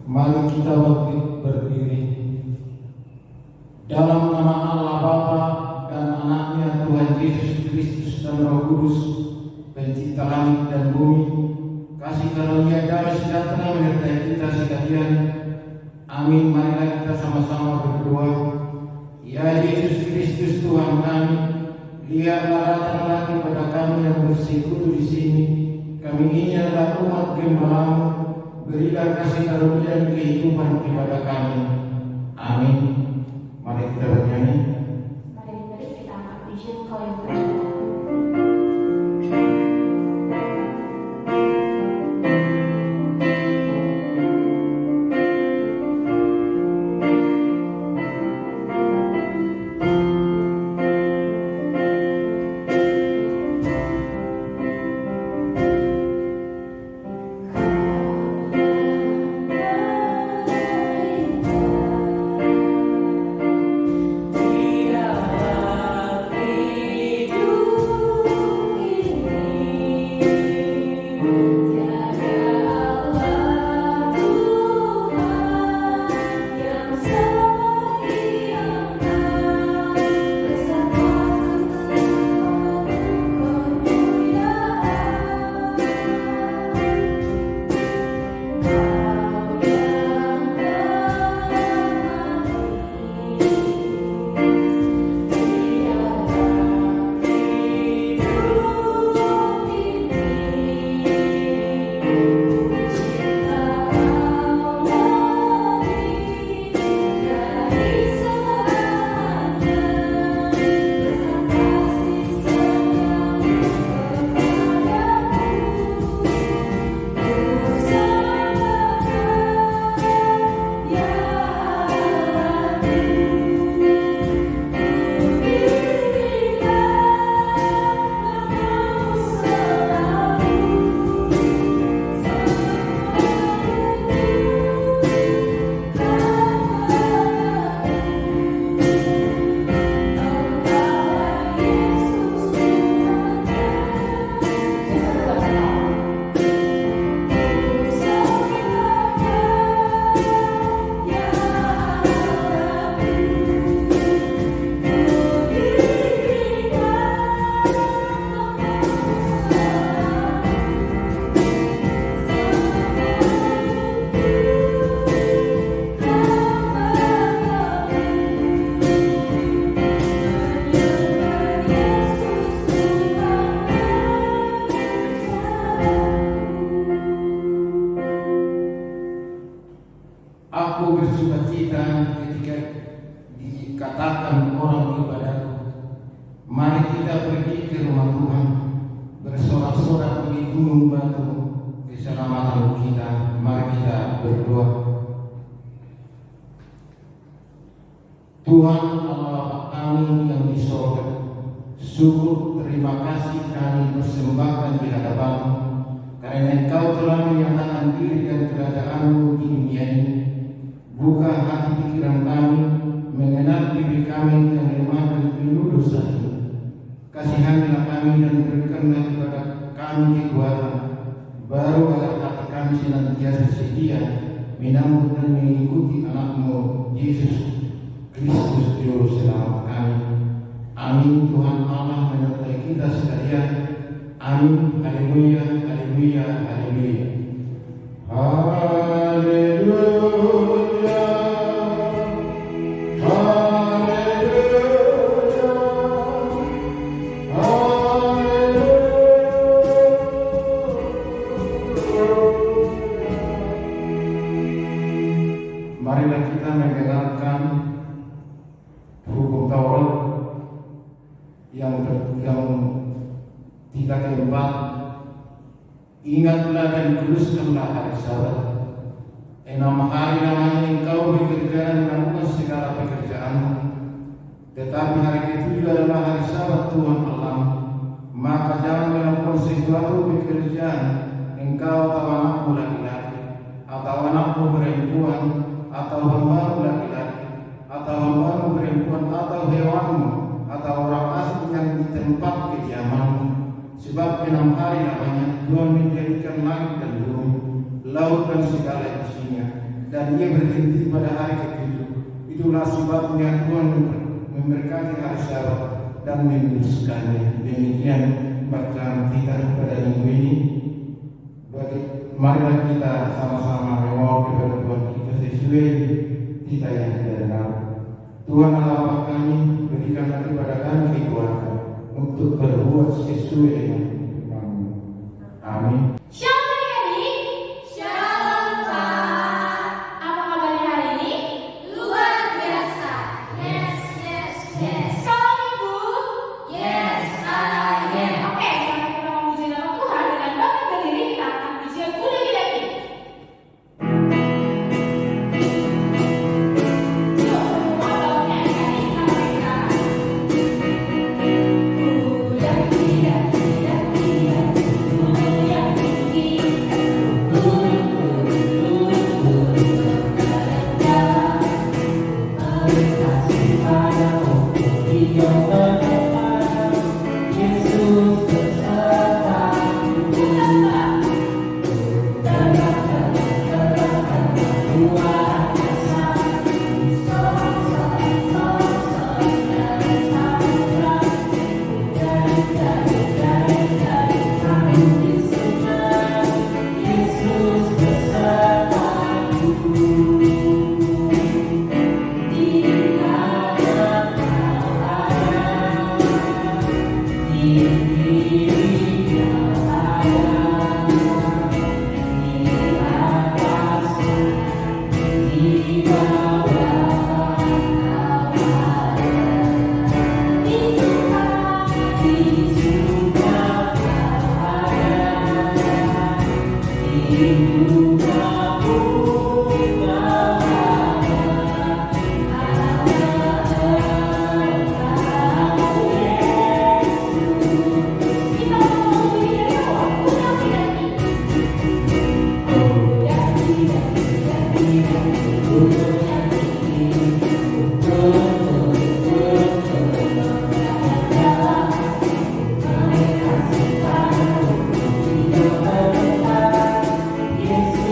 Mari kita berdiri. Dalam nama Allah Bapa dan Anaknya Tuhan Yesus Kristus dan Roh Kudus, Pencipta langit dan bumi, kasih karunia damai sejahtera menyertai kita sekalian. Amin. Marilah kita sama-sama berdoa. Ya Yesus Kristus Tuhan kami, lihatlah datang lagi pada kami yang bersekutu di sini. Kami ini adalah umat gembalamu. Berilah kasih karunia dan kehidupan kepada kami. Amin. Mari kita bernyanyi. Mari kita angkat vision kau yang berdoa. Aku bersukacita ketika dikatakan orang kepadaku, mari kita pergi ke rumah Tuhan, bersorak-sorak di gunung batu keselamatan kita. Mari kita berdoa. Tuhan Allah kami yang di sorga, syukur terima kasih kami persembahkan di hadapan-Mu, karena Engkau telah menyatakan diri dan kerajaan-Mu di dunia ini. Buka hati pikiran kami, mengenal diri kami yang lemah dan penuh dosa ini. Kasihanilah kami dan berikanlah kepada kami kekuatan baru agar hati kami senantiasa setia menyambut dan mengikuti Anak-Mu Yesus Kristus Juru Selamat kami. Amin. Tuhan Allah menyertai kita sekalian. Amin. Haleluya, haleluya, haleluya. Haleluya. Marilah kita mendengarkan hukum Taurat yang tidak keempat. Ingatlah dan kuduskanlah hari Sabat. 6 hari lamanya engkau bekerja dan melakukan segala pekerjaanmu, tetapi hari ketujuh adalah hari Sabat Tuhan Allah. Maka jangan melakukan sesuatu pekerjaan engkau atau anakmu laki-laki, atau anakmu perempuan, atau hambamu laki-laki, atau hambamu perempuan, atau hewanmu, atau orang asing yang di tempat kediamanmu. Sebab 6 hari lamanya Tuhan menjadikan langit dan bumi, laut dan segala isinya, dan ia berhenti pada hari ketujuh. Itulah sebabnya Tuhan memberkati hari Sabat dan menguduskannya. Demikian bacaan kita pada minggu ini. Marilah kita sama-sama memohon kepada Tuhan kita sesuai kita yang kita dengar. Tuhan Allah Bapa kami, berikanlah kepada kami kekuatan untuk berbuat sesuai dengan firman-Mu. Amin. Shalom adik-adik. Shalom Pak. Apa kabarnya hari ini? Luar biasa. Yes, yes, yes. Shalom Ibu. Yes, yes. Oke, sekarang kita memuji nama Tuhan dengan bangkit berdiri kita akan puji Budi Bidaki. Yesus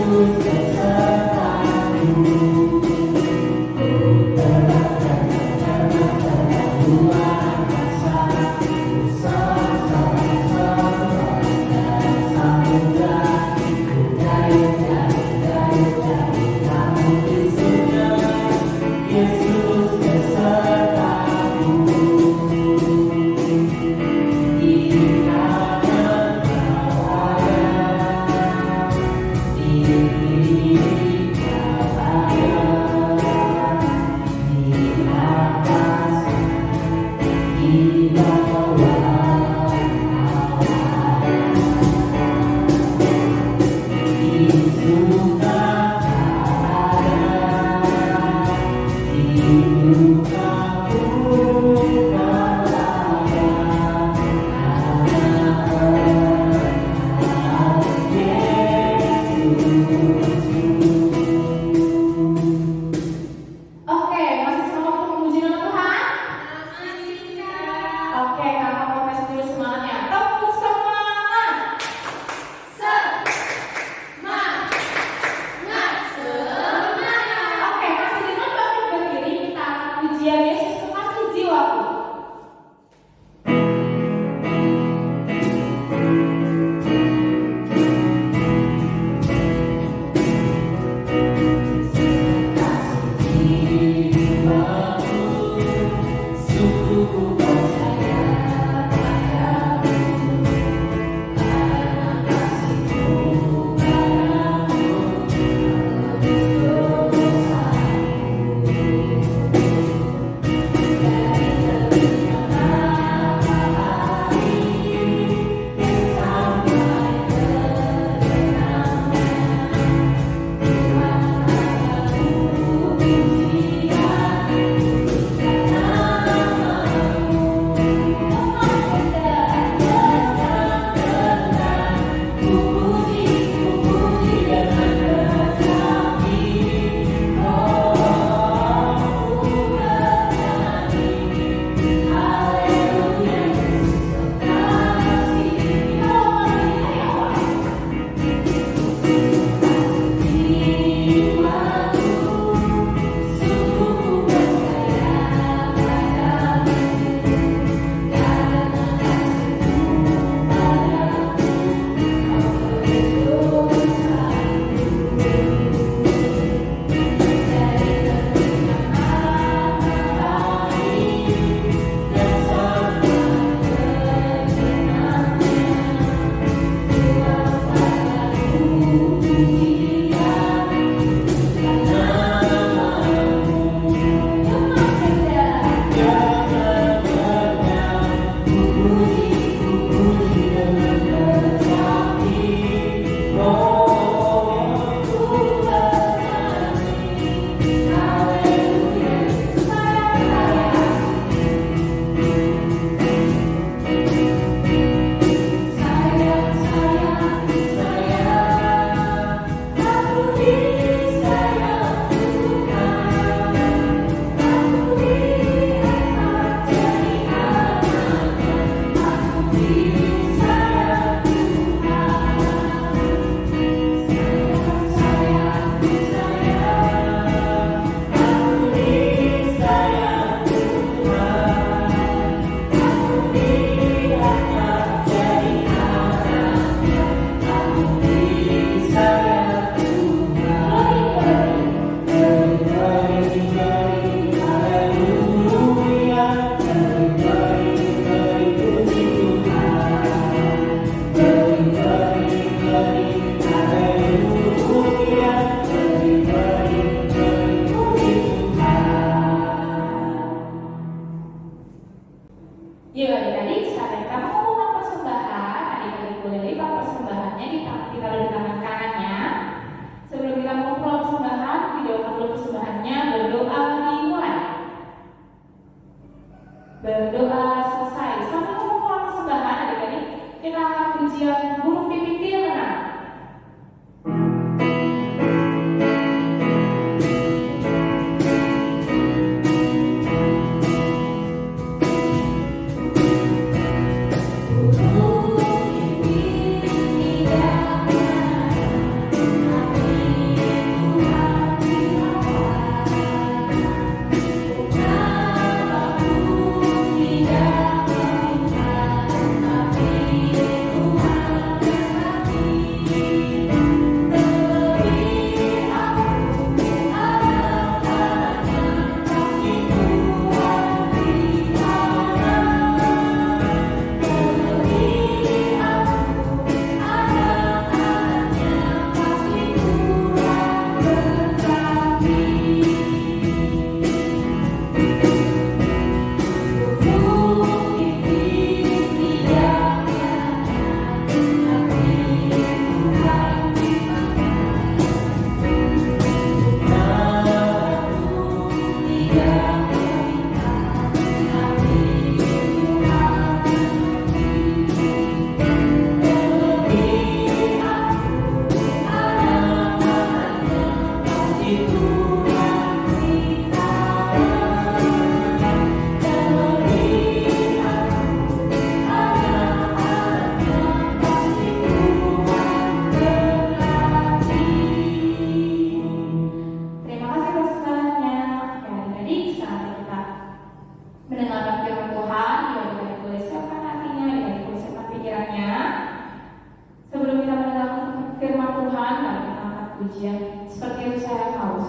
Tuhan, kami angkat pujian seperti yang saya haus.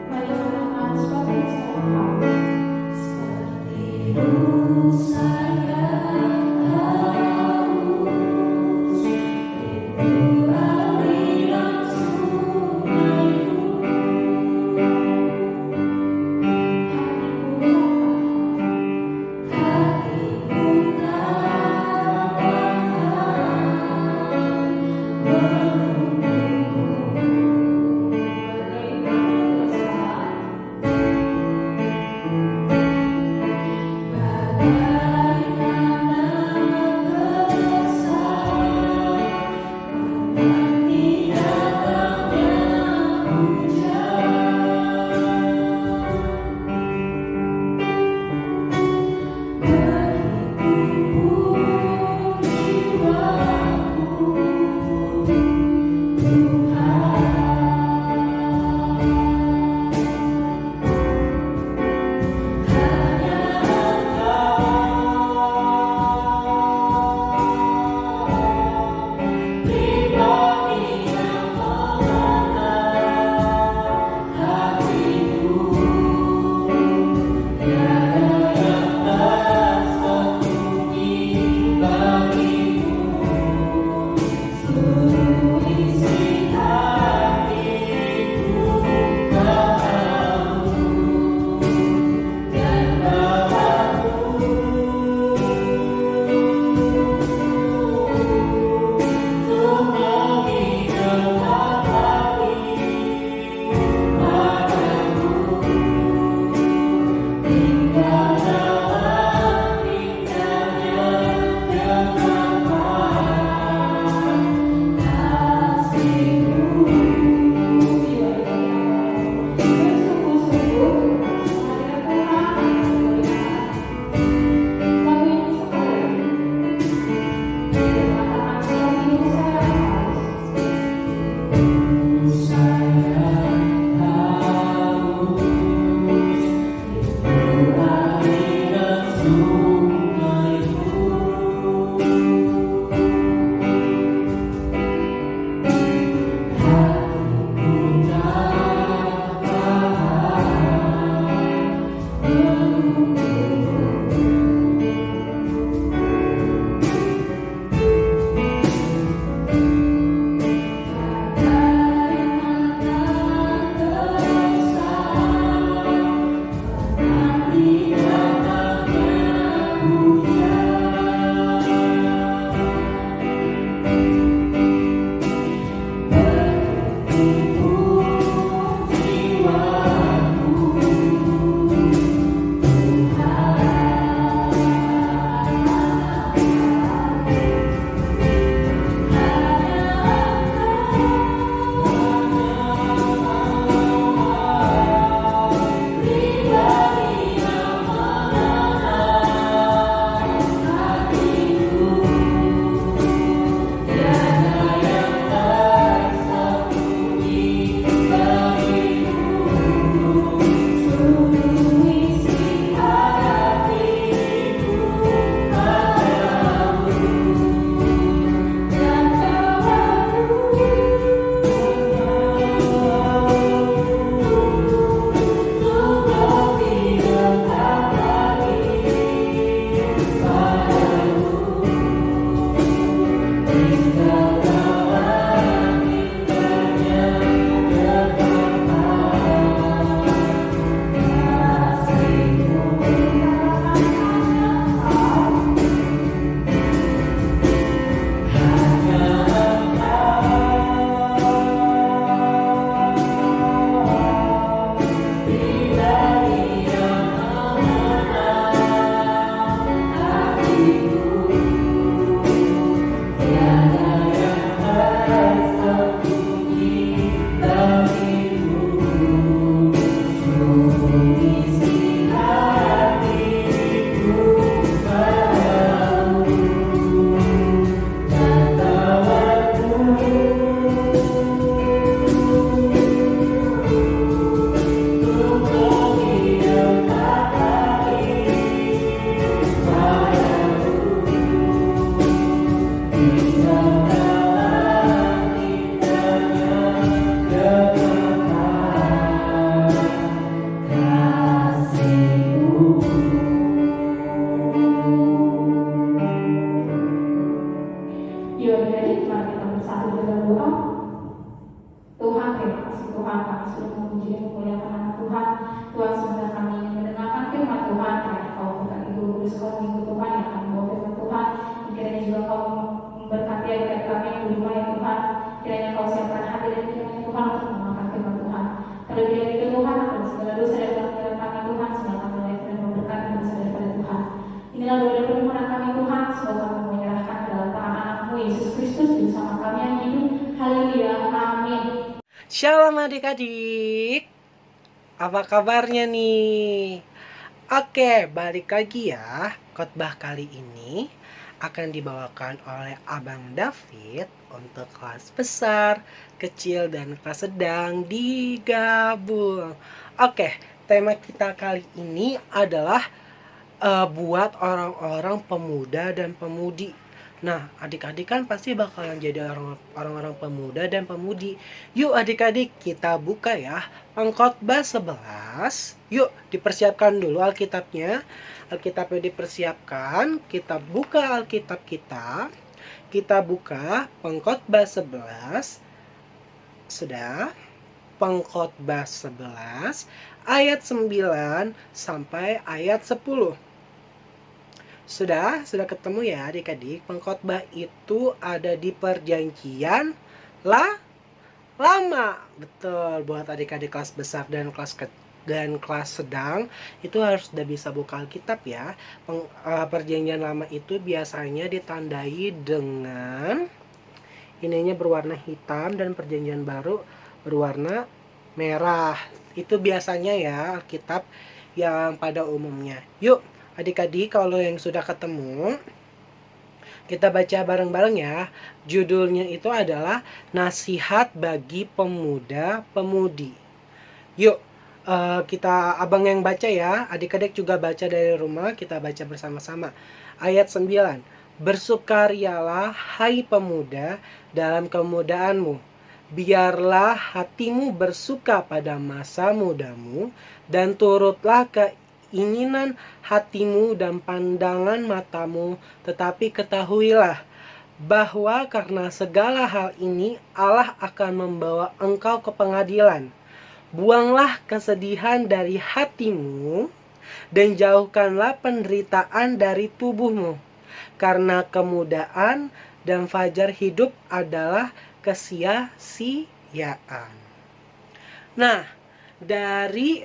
Mari kita angkat seperti yang saya haus. Seperti Shalom adik-adik, apa kabarnya nih? Oke, balik lagi ya. Khotbah kali ini akan dibawakan oleh Abang David untuk kelas besar, kecil, dan kelas sedang digabung. Oke, tema kita kali ini adalah buat orang-orang pemuda dan pemudi. Nah, adik-adik kan pasti bakalan jadi orang-orang pemuda dan pemudi. Yuk adik-adik, kita buka ya Pengkhotbah 11. Yuk, dipersiapkan dulu Alkitabnya. Alkitabnya dipersiapkan. Kita buka Alkitab kita. Kita buka Pengkhotbah 11. Sudah? Pengkhotbah 11 ayat 9 sampai ayat 10. Sudah ketemu ya adik-adik. Pengkhotbah itu ada di perjanjian lama. Betul, buat adik-adik kelas besar dan kelas sedang itu harus sudah bisa buka Alkitab ya. Perjanjian lama itu biasanya ditandai dengan ininya berwarna hitam dan perjanjian baru berwarna merah. Itu biasanya ya Alkitab yang pada umumnya. Yuk adik-adik, kalau yang sudah ketemu, kita baca bareng-bareng ya. Judulnya itu adalah Nasihat bagi Pemuda-Pemudi. Yuk, kita abang yang baca ya. Adik-adik juga baca dari rumah, kita baca bersama-sama. Ayat 9. Bersukarialah hai pemuda dalam kemudaanmu. Biarlah hatimu bersuka pada masa mudamu, dan turutlah keinginan hatimu dan pandangan matamu, tetapi ketahuilah bahwa karena segala hal ini Allah akan membawa engkau ke pengadilan. Buanglah kesedihan dari hatimu dan jauhkanlah penderitaan dari tubuhmu, karena kemudaan dan fajar hidup adalah kesia-siaan. Nah, dari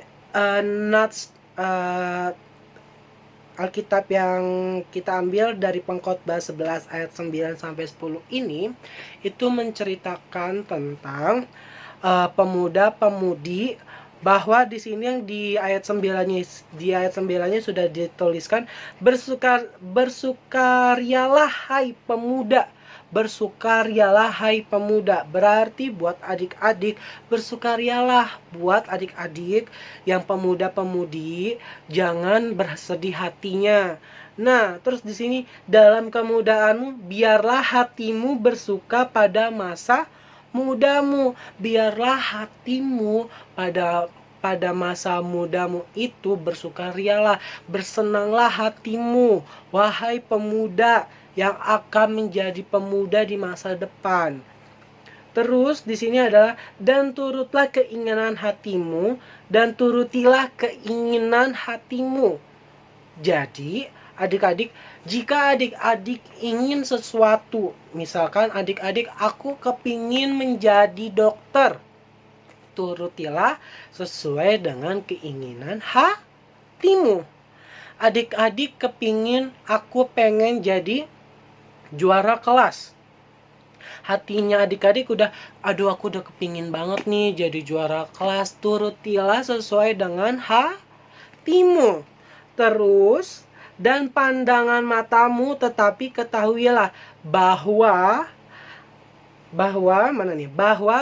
Alkitab yang kita ambil dari Pengkhotbah 11 ayat 9 sampai 10 ini itu menceritakan tentang pemuda-pemudi, bahwa di sini yang di ayat 9-nya sudah dituliskan bersukarialah hai pemuda. Bersukarialah hai pemuda, berarti buat adik-adik, bersukarialah buat adik-adik yang pemuda-pemudi, jangan bersedih hatinya. Nah, terus di sini dalam kemudaanmu biarlah hatimu bersuka pada masa mudamu. Biarlah hatimu pada masa mudamu itu bersukarialah, bersenanglah hatimu, wahai pemuda yang akan menjadi pemuda di masa depan. Terus di sini adalah dan turutlah keinginan hatimu dan turutilah keinginan hatimu. Jadi adik-adik, jika adik-adik ingin sesuatu, misalkan adik-adik aku kepingin menjadi dokter, turutilah sesuai dengan keinginan hatimu. Adik-adik kepingin aku pengen jadi juara kelas, hatinya adik-adik udah, aduh aku udah kepingin banget nih jadi juara kelas, turutilah sesuai dengan hatimu. Terus dan pandangan matamu, tetapi ketahuilah bahwa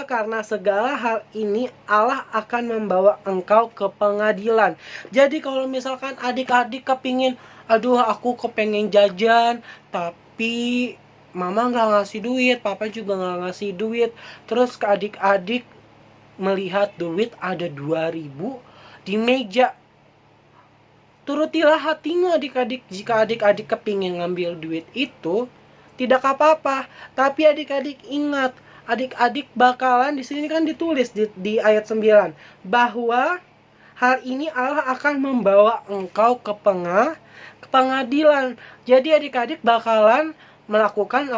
karena segala hal ini Allah akan membawa engkau ke pengadilan. Jadi kalau misalkan adik-adik kepingin, aduh aku kepengen jajan tapi mama nggak ngasih duit, papa juga nggak ngasih duit, terus ke adik-adik melihat duit ada 2.000 di meja, turutilah hatimu adik-adik. Jika adik-adik kepingin ngambil duit itu tidak apa-apa, tapi adik-adik ingat, adik-adik bakalan, di sini kan ditulis di ayat 9 bahwa hal ini Allah akan membawa engkau ke pengadilan. Jadi adik-adik bakalan melakukan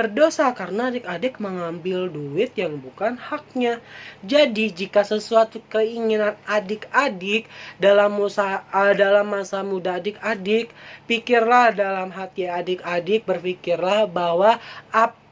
berdosa karena adik-adik mengambil duit yang bukan haknya. Jadi jika sesuatu keinginan adik-adik dalam masa muda adik-adik, pikirlah dalam hati adik-adik, berpikirlah bahwa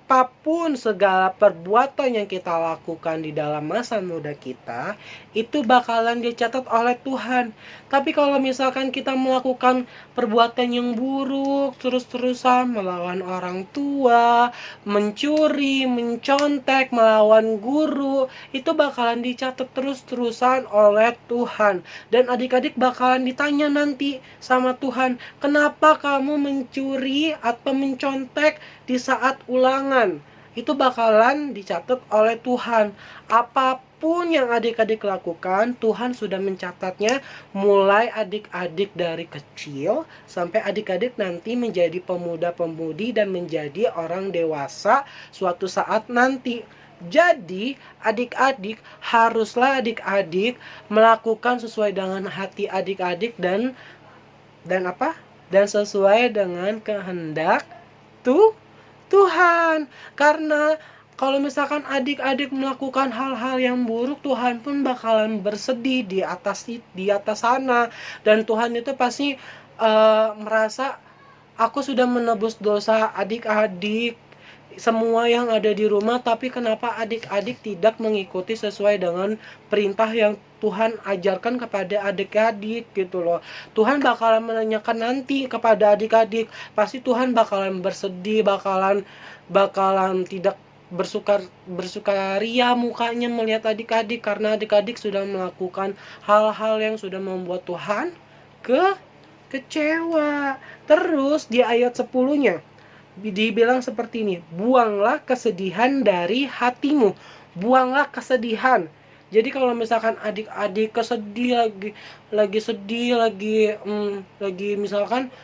apapun segala perbuatan yang kita lakukan di dalam masa muda kita, itu bakalan dicatat oleh Tuhan. Tapi kalau misalkan kita melakukan perbuatan yang buruk, terus-terusan melawan orang tua, mencuri, mencontek, melawan guru, itu bakalan dicatat terus-terusan oleh Tuhan. Dan adik-adik bakalan ditanya nanti sama Tuhan, kenapa kamu mencuri atau mencontek di saat ulangan? Itu bakalan dicatat oleh Tuhan. Apapun yang adik-adik lakukan, Tuhan sudah mencatatnya, mulai adik-adik dari kecil sampai adik-adik nanti menjadi pemuda-pemudi dan menjadi orang dewasa suatu saat nanti. Jadi adik-adik haruslah adik-adik melakukan sesuai dengan hati adik-adik dan apa? Dan sesuai dengan kehendak Tuhan. Karena kalau misalkan adik-adik melakukan hal-hal yang buruk, Tuhan pun bakalan bersedih di atas sana. Dan Tuhan itu pasti merasa, aku sudah menebus dosa adik-adik semua yang ada di rumah, tapi kenapa adik-adik tidak mengikuti sesuai dengan perintah yang Tuhan ajarkan kepada adik-adik gitu loh. Tuhan bakalan menanyakan nanti kepada adik-adik, pasti Tuhan bakalan bersedih, bakalan tidak bersukaria mukanya melihat adik-adik, karena adik-adik sudah melakukan hal-hal yang sudah membuat Tuhan kecewa. Terus di ayat 10-nya dibilang seperti ini, buanglah kesedihan dari hatimu. Buanglah kesedihan. Jadi kalau misalkan adik-adik kesedih, lagi sedih, lagi misalkan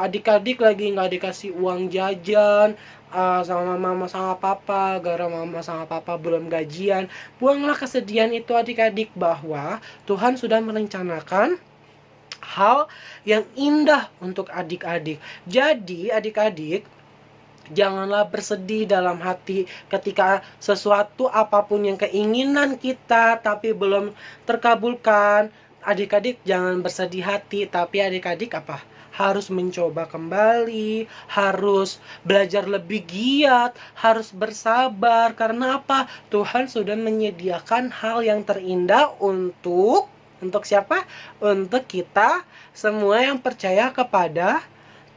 adik-adik lagi nggak dikasih uang jajan sama mama sama papa, gara mama sama papa belum gajian, buanglah kesedihan itu adik-adik, bahwa Tuhan sudah merencanakan hal yang indah untuk adik-adik. Jadi adik-adik janganlah bersedih dalam hati ketika sesuatu apapun yang keinginan kita tapi belum terkabulkan. Adik-adik jangan bersedih hati, tapi adik-adik apa? Harus mencoba kembali, harus belajar lebih giat, harus bersabar. Karena apa? Tuhan sudah menyediakan hal yang terindah untuk siapa? Untuk kita semua yang percaya kepada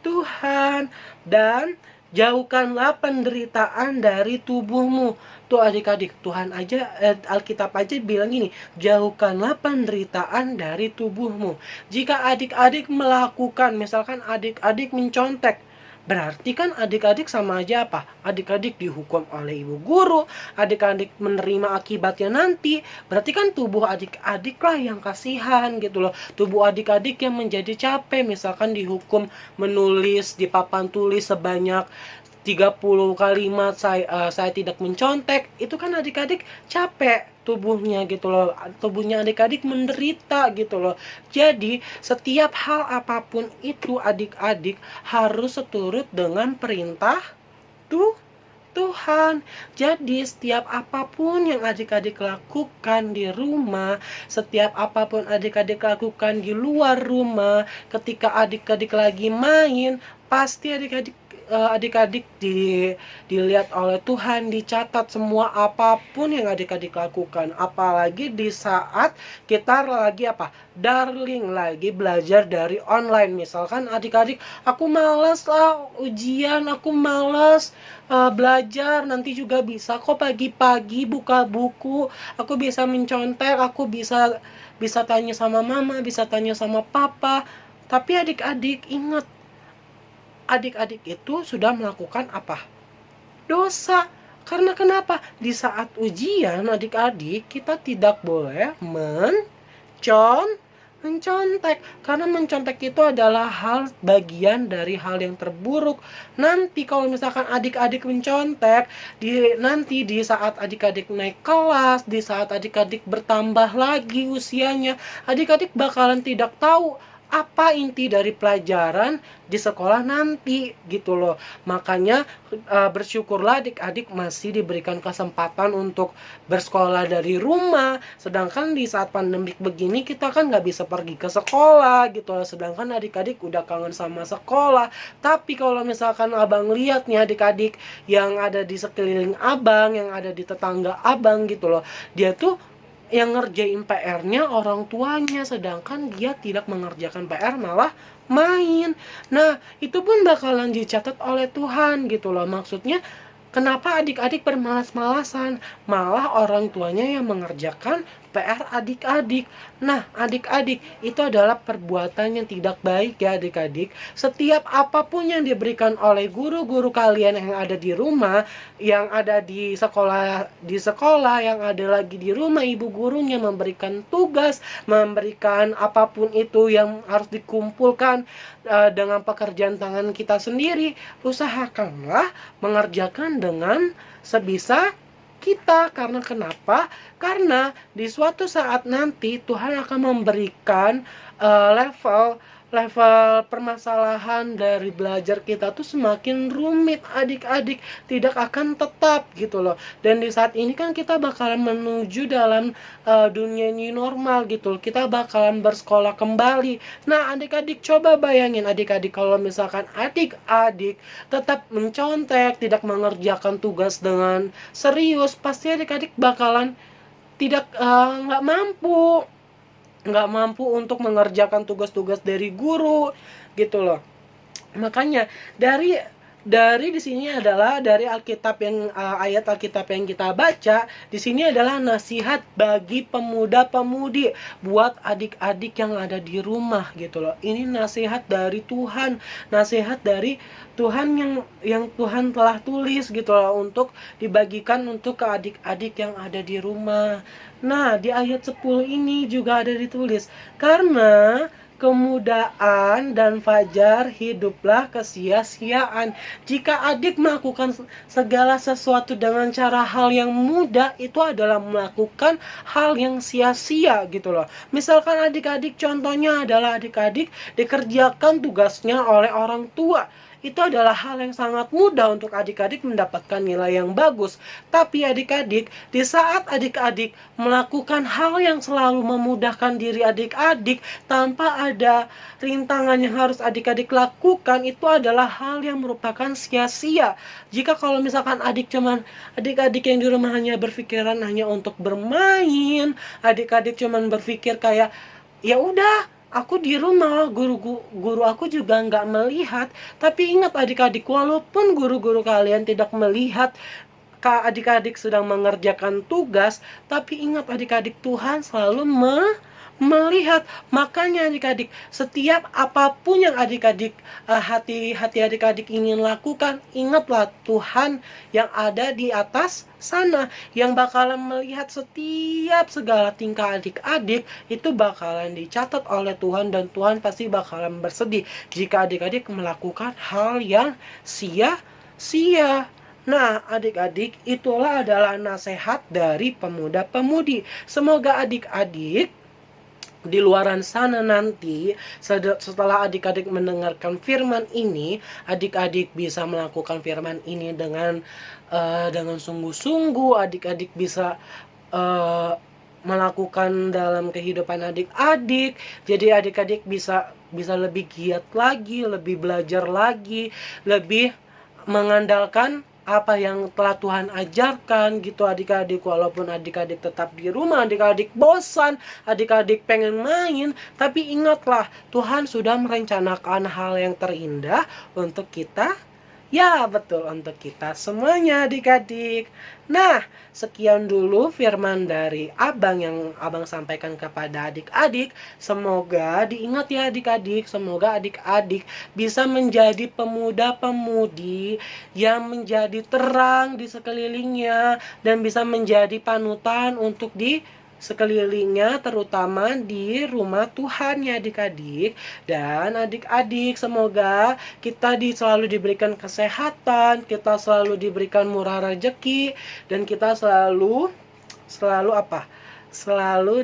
Tuhan. Dan jauhkanlah penderitaan dari tubuhmu. Tuh adik-adik, Tuhan aja, Alkitab aja bilang gini, jauhkanlah penderitaan dari tubuhmu. Jika adik-adik melakukan, misalkan adik-adik mencontek, berarti kan adik-adik sama aja apa? Adik-adik dihukum oleh ibu guru, adik-adik menerima akibatnya nanti. Berarti kan tubuh adik-adik lah yang kasihan gitu loh. Tubuh adik-adik yang menjadi capek, misalkan dihukum menulis di papan tulis sebanyak 30 kalimat, saya tidak mencontek. Itu kan adik-adik capek tubuhnya gitu loh. Tubuhnya adik-adik menderita gitu loh. Jadi setiap hal apapun itu adik-adik harus seturut dengan perintah Tuhan. Jadi setiap apapun yang adik-adik lakukan di rumah, setiap apapun adik-adik lakukan di luar rumah, ketika adik-adik lagi main, pasti adik-adik dilihat oleh Tuhan, dicatat semua apapun yang adik-adik lakukan. Apalagi di saat kita lagi apa? Darling, lagi belajar dari online. Misalkan adik-adik, aku males lah ujian, aku males belajar, nanti juga bisa kok pagi-pagi buka buku, aku bisa mencontek, aku bisa tanya sama mama, bisa tanya sama papa. Tapi adik-adik ingat, adik-adik itu sudah melakukan apa? Dosa. Karena kenapa? Di saat ujian adik-adik kita tidak boleh mencontek. Karena mencontek itu adalah bagian dari hal yang terburuk. Nanti kalau misalkan adik-adik mencontek, nanti di saat adik-adik naik kelas, di saat adik-adik bertambah lagi usianya, adik-adik bakalan tidak tahu apa inti dari pelajaran di sekolah nanti gitu loh. Makanya bersyukurlah adik-adik masih diberikan kesempatan untuk bersekolah dari rumah. Sedangkan di saat pandemik begini kita kan nggak bisa pergi ke sekolah gitu loh. Sedangkan adik-adik udah kangen sama sekolah. Tapi kalau misalkan abang lihat nih adik-adik yang ada di sekeliling abang, yang ada di tetangga abang gitu loh, dia tuh yang ngerjain PR-nya orang tuanya, sedangkan dia tidak mengerjakan PR, malah main. Nah, itu pun bakalan dicatat oleh Tuhan gitu loh. Maksudnya, kenapa adik-adik bermalas-malasan? Malah orang tuanya yang mengerjakan PR adik-adik. Nah, adik-adik, itu adalah perbuatan yang tidak baik ya adik-adik. Setiap apapun yang diberikan oleh guru-guru kalian yang ada di rumah, yang ada di sekolah, yang ada lagi di rumah, ibu gurunya memberikan tugas, memberikan apapun itu yang harus dikumpulkan dengan pekerjaan tangan kita sendiri. Usahakanlah mengerjakan dengan sebisa kita. Karena kenapa? Karena di suatu saat nanti Tuhan akan memberikan level permasalahan dari belajar kita tuh semakin rumit adik-adik, tidak akan tetap gitu loh. Dan di saat ini kan kita bakalan menuju dalam dunia new normal gitu loh. Kita bakalan bersekolah kembali. Nah adik-adik coba bayangin adik-adik kalau misalkan adik-adik tetap mencontek, tidak mengerjakan tugas dengan serius, pasti adik-adik bakalan tidak nggak mampu untuk mengerjakan tugas-tugas dari guru gitu loh. Makanya dari di sini adalah dari Alkitab yang ayat Alkitab yang kita baca di sini adalah nasihat bagi pemuda-pemudi buat adik-adik yang ada di rumah gitu loh. Ini nasihat dari Tuhan, nasihat dari Tuhan yang Tuhan telah tulis gitu loh untuk dibagikan untuk ke adik-adik yang ada di rumah. Nah, di ayat 10 ini juga ada ditulis, karena kemudaan dan fajar hiduplah kesia-siaan. Jika adik melakukan segala sesuatu dengan cara hal yang mudah, itu adalah melakukan hal yang sia-sia gitu loh. Misalkan adik-adik, contohnya adalah adik-adik dikerjakan tugasnya oleh orang tua. Itu adalah hal yang sangat mudah untuk adik-adik mendapatkan nilai yang bagus. Tapi adik-adik, di saat adik-adik melakukan hal yang selalu memudahkan diri adik-adik tanpa ada rintangan yang harus adik-adik lakukan, itu adalah hal yang merupakan sia-sia. Jika kalau misalkan adik-adik yang di rumah hanya berpikiran hanya untuk bermain, adik-adik cuman berpikir kayak ya udah, aku di rumah, guru aku juga nggak melihat. Tapi ingat adik-adik, walaupun guru-guru kalian tidak melihat adik-adik sedang mengerjakan tugas, tapi ingat adik-adik, Tuhan selalu melihat. Makanya adik-adik, setiap apapun yang adik-adik hati adik-adik ingin lakukan, ingatlah Tuhan yang ada di atas sana yang bakalan melihat setiap segala tingkah adik-adik. Itu bakalan dicatat oleh Tuhan, dan Tuhan pasti bakalan bersedih jika adik-adik melakukan hal yang sia-sia. Nah, adik-adik, itulah adalah nasihat dari pemuda-pemudi. Semoga adik-adik di luaran sana nanti, setelah adik-adik mendengarkan firman ini, adik-adik bisa melakukan firman ini dengan sungguh-sungguh. Adik-adik bisa melakukan dalam kehidupan adik-adik. Jadi adik-adik bisa lebih giat lagi, lebih belajar lagi, lebih mengandalkan apa yang telah Tuhan ajarkan gitu adik-adik. Walaupun adik-adik tetap di rumah, adik-adik bosan, adik-adik pengen main, tapi ingatlah Tuhan sudah merencanakan hal yang terindah untuk kita. Ya betul, untuk kita semuanya adik-adik. Nah, sekian dulu firman dari abang yang abang sampaikan kepada adik-adik. Semoga diingat ya adik-adik, semoga adik-adik bisa menjadi pemuda-pemudi yang menjadi terang di sekelilingnya, dan bisa menjadi panutan untuk di sekelilingnya, terutama di rumah Tuhan ya adik-adik. Dan adik-adik, semoga kita selalu diberikan kesehatan, kita selalu diberikan murah rezeki, dan kita selalu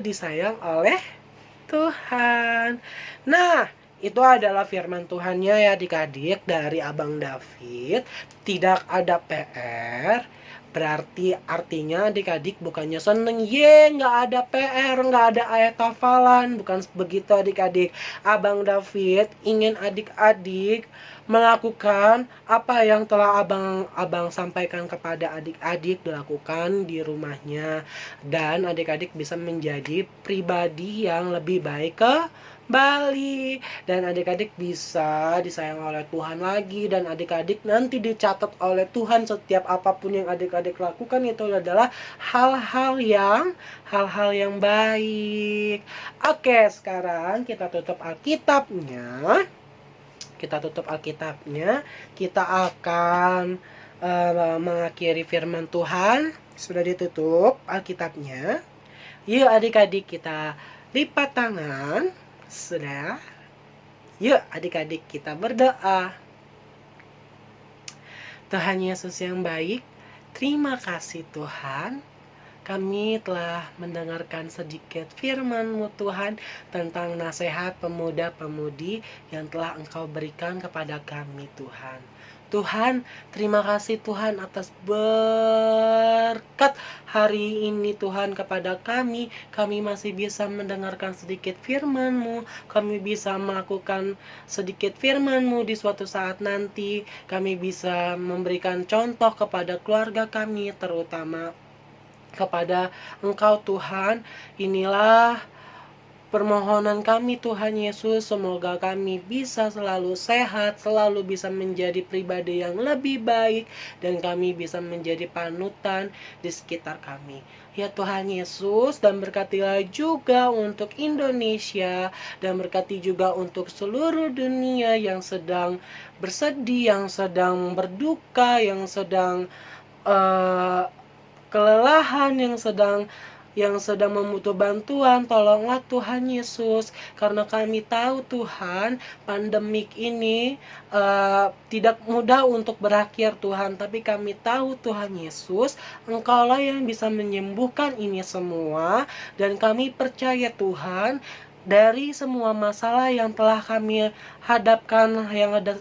disayang oleh Tuhan. Nah, itu adalah firman Tuhannya ya adik-adik dari Abang David. Tidak ada PR. Berarti artinya adik-adik bukannya seneng, nggak ada PR, nggak ada ayat hafalan. Bukan begitu adik-adik. Abang David ingin adik-adik melakukan apa yang telah abang sampaikan kepada adik-adik dilakukan di rumahnya. Dan adik-adik bisa menjadi pribadi yang lebih baik ke Bali, dan adik-adik bisa disayang oleh Tuhan lagi, dan adik-adik nanti dicatat oleh Tuhan setiap apapun yang adik-adik lakukan itu adalah hal-hal yang baik. Oke, sekarang kita tutup Alkitabnya. Kita akan mengakhiri firman Tuhan. Sudah ditutup Alkitabnya. Yuk adik-adik kita lipat tangan. Sudah? Yuk adik-adik kita berdoa. Tuhan Yesus yang baik, terima kasih Tuhan. Kami telah mendengarkan sedikit firman-Mu Tuhan tentang nasihat pemuda-pemudi yang telah Engkau berikan kepada kami Tuhan. Tuhan, terima kasih Tuhan atas berkat hari ini Tuhan kepada kami. Kami masih bisa mendengarkan sedikit firman-Mu. Kami bisa melakukan sedikit firman-Mu di suatu saat nanti. Kami bisa memberikan contoh kepada keluarga kami, terutama kepada Engkau Tuhan. Inilah permohonan kami Tuhan Yesus, semoga kami bisa selalu sehat, selalu bisa menjadi pribadi yang lebih baik, dan kami bisa menjadi panutan di sekitar kami. Ya Tuhan Yesus, dan berkatilah juga untuk Indonesia, dan berkati juga untuk seluruh dunia yang sedang bersedih, yang sedang berduka, yang sedang kelelahan, yang sedang membutuh bantuan. Tolonglah Tuhan Yesus, karena kami tahu Tuhan pandemik ini tidak mudah untuk berakhir Tuhan, tapi kami tahu Tuhan Yesus Engkaulah yang bisa menyembuhkan ini semua, dan kami percaya Tuhan dari semua masalah yang telah kami hadapkan,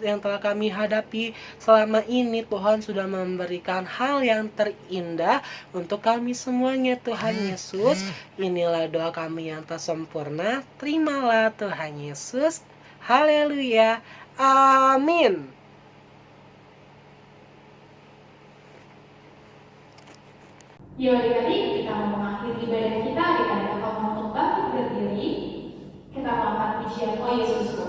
yang telah kami hadapi selama ini, Tuhan sudah memberikan hal yang terindah untuk kami semuanya Tuhan Yesus. Inilah doa kami yang tersempurna. Terimalah Tuhan Yesus. Haleluya. Amin. Yuk adik-adik, kita mau mengakhiri ibadah kita dengan kita untuk bangkit berdiri. Kita mengangkat pujian Oh Yesusku.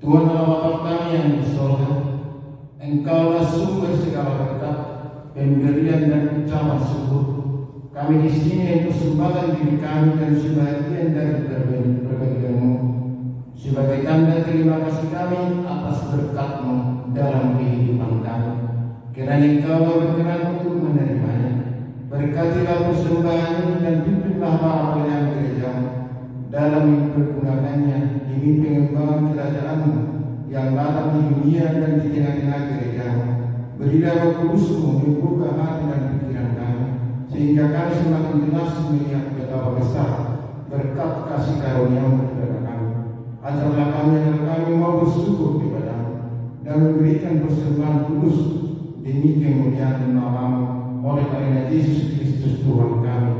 Tuhan Allah Bapa kami yang di sorga, Engkaulah sumber segala berkat, pemberian dan ucapan syukur. Kami di sini mempersembahkan diri kami dan sebagian dari perbedaan-Mu sebagai tanda terima kasih kami atas berkat-Mu dalam kehidupan kami. Kiranya Engkau berkenan untuk menerimanya. Berkatilah persembahan ini dan pimpinlah para pelayan gereja-Mu dalam mempergunakannya demi pengembangan kerajaan-Mu yang datang di dunia dan di tengah-tengah gereja-Mu. Berilah Roh Kudus-Mu membuka hati dan pikiran kami, sehingga kami semakin jelas melihat betapa besar berkat kasih karunia-Mu kepada kami. Ajarlah kami agar kami mau bersyukur kepada-Mu dan memberikan persembahan kudus demi kemuliaan nama-Mu oleh karena Yesus Kristus Tuhan kami.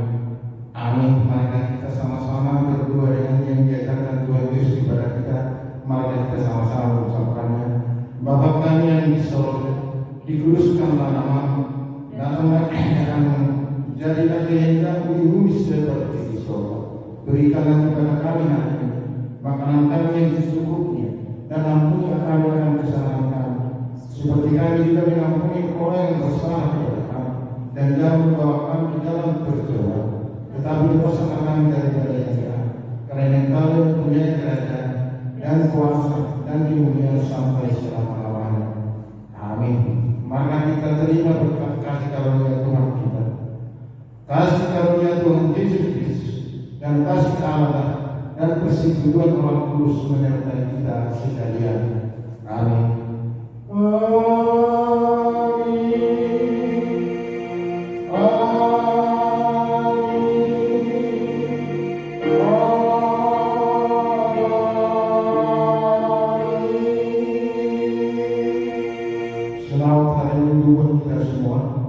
Amin. Mari kita sama-sama berdoa dengan yang diajarkan Tuhan Yesus kepada kita. Mari kita sama-sama mengucapkannya. Bapa kami yang di sorga, dikuduskanlah nama-Mu, datanglah kerajaan-Mu, jadilah kehendak-Mu di bumi seperti di sorga. Berikanlah kepada kami hari ini makanan kami yang secukupnya, dan ampunilah kami akan kesalahan kami, seperti kami juga mengampuni orang yang bersalah kepada kami. Dan jangan membawa kami di dalam percobaan, tetapi lepaskanlah kami daripada yang jahat. Karena Engkau yang mempunyai kerajaan dan kuasa dan kemuliaan sampai selama-lamanya. Amin. Maka kita terima berkat kasih karunia Tuhan kita, kasih karunia Tuhan Yesus Kristus, dan kasih Allah dan persekutuan Roh Kudus menyertai kita sekalian. Amin. Selamat hari Minggu buat kita semua.